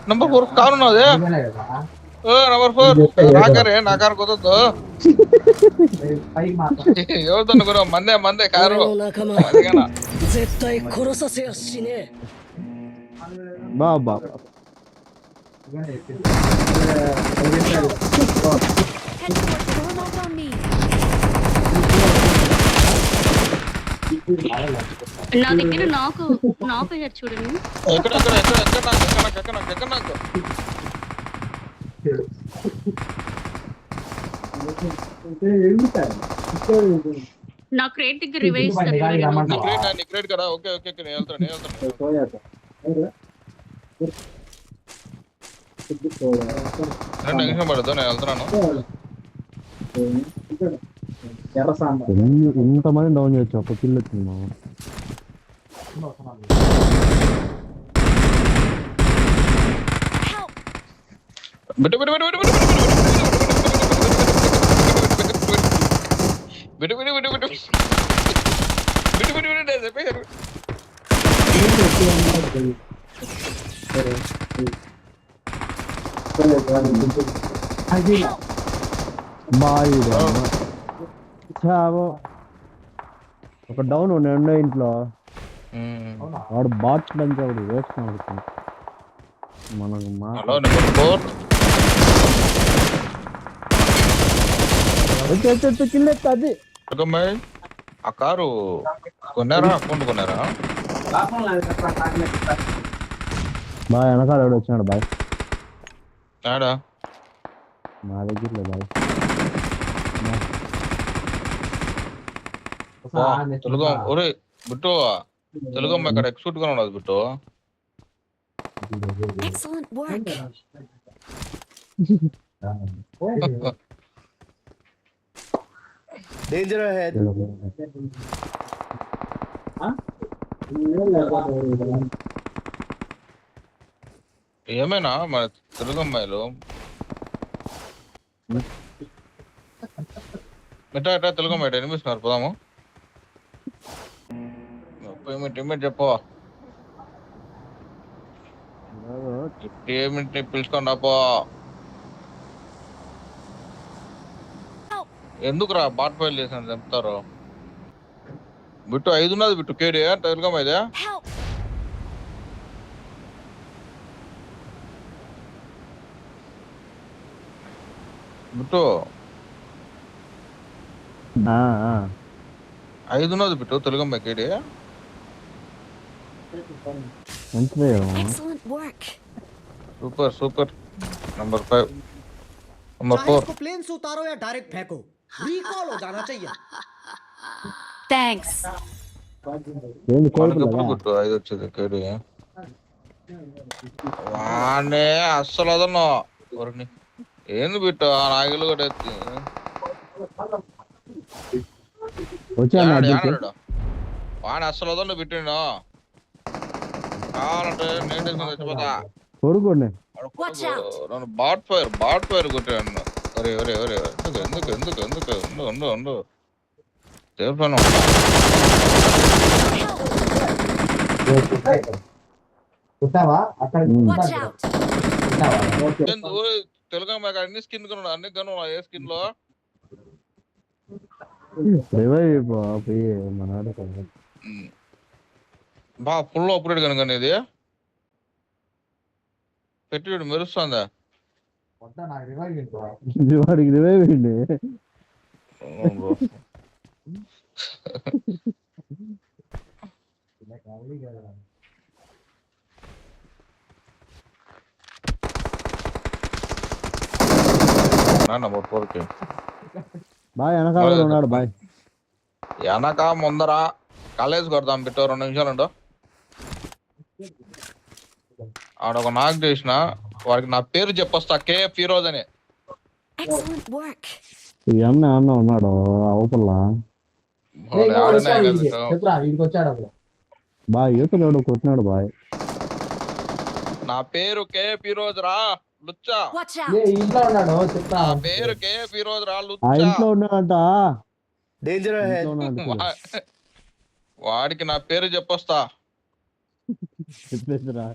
Number 4 car ఉన్నది. Number 4 నాకారు కుదరదు. ఎవరితో కూడా మందే కారు అదిగానా బాబా నా దగ్గర నాకు అయ్యారు చూడండి. ఎక్కడ నాకు నా క్రేట్ దగ్గర రివైజ్ ఇస్తారు. నీ క్రెడిట్ కదా. ఓకే నేను వెళ్తాను. 2 నిమిషం పడుతుంది, నేను వెళ్తున్నాను. ఇంతమంది డౌన్ చేయొచ్చు, ఒక కిల్ వచ్చింది మా బిట్టు చెప్పేశారు. ఒక డౌన్ ఉండే ఇంట్లో వాడు బాట్ లంచ్ వాడు వేస్తున్నాడు మనకు కిల్లెత్తాది. ఆ కారు కొన్నారా? అకౌంట్ కొన్నారా? బాయ్ వెనకాల ఎవడు వచ్చినాడు బాయ్. ఆడా మా దగ్గర బాయ్. తెలుగు ఒరే బిట్టు, తెలుగు అమ్మాయి ఇక్కడ ఎక్స్క్యూట్ గా ఉన్నది బిట్టు. Danger ahead. ఏమైనా మన తెలుగు అమ్మాయిలు ఎట్టా తెలుగు అమ్మాయి వినిపిస్తున్నారు. పోదాము. టీమేట్ చెప్పవా? టీమేట్ పిలుచుకోండి అప్పో. ఎందుకురా బాట్ ఫైల్ చేసాను చెప్తారు. బిట్టు 5 ఉన్నది బిట్టు. కేడి తెలుగు అమ్మాయిదే. బిట్టు 5 ఉన్నది బిట్టు తెలుగు అమ్మాయి కేడి. సూపర్. नंबर 5 नंबर 4 प्लेन से उतारो या डायरेक्ट फेंको, रिकॉल हो जाना चाहिए. థ్యాంక్స్. గుట్టు 5 వచ్చేది కేడి. వానే అస్సలు అదన్నా ఏంది బిట్టు ఆ నాగిలు కూడా ఎత్తి వాడిని అస్సలు వదలను బిట్టిను. కావాలంటే నేను చచ్చిపోతా. నన్ను బాట్ ఫైర్ కొట్టాను. ఎందుకు ఉండు తెలుగు అమ్మాయి అన్ని స్కిన్ కొన్నా. అన్ని గను ఏ స్కిన్ లో బా ఫుల్ ఆపరేట్ కనుక ఇది పెట్టి మెరుస్తుందా? బాయ్ వెనకాల ఉన్నాడు బాయ్. వెనక ముందర కాలేజ్ కొడతాం బిట్టు. 2 నిమిషాలు ఉండు. ఆడొక నాక్ చేసిన వాడికి నా పేరు చెప్పొస్తా. కే ఫిరోజ్ అని. అన్న ఉన్నాడు అవతల బాయ్. యూతడు కొట్టినాడు బాయ్. నా పేరు కే ఫిరోజ్ రా లుచ్చా. నా పేరు కే ఫిరోజ్ రా లుచ్చా. ఇంట్లో ఉన్నాడంట. డేంజర్ వాడికి నా పేరు చెప్పొస్తా. చెప్పేసిరా.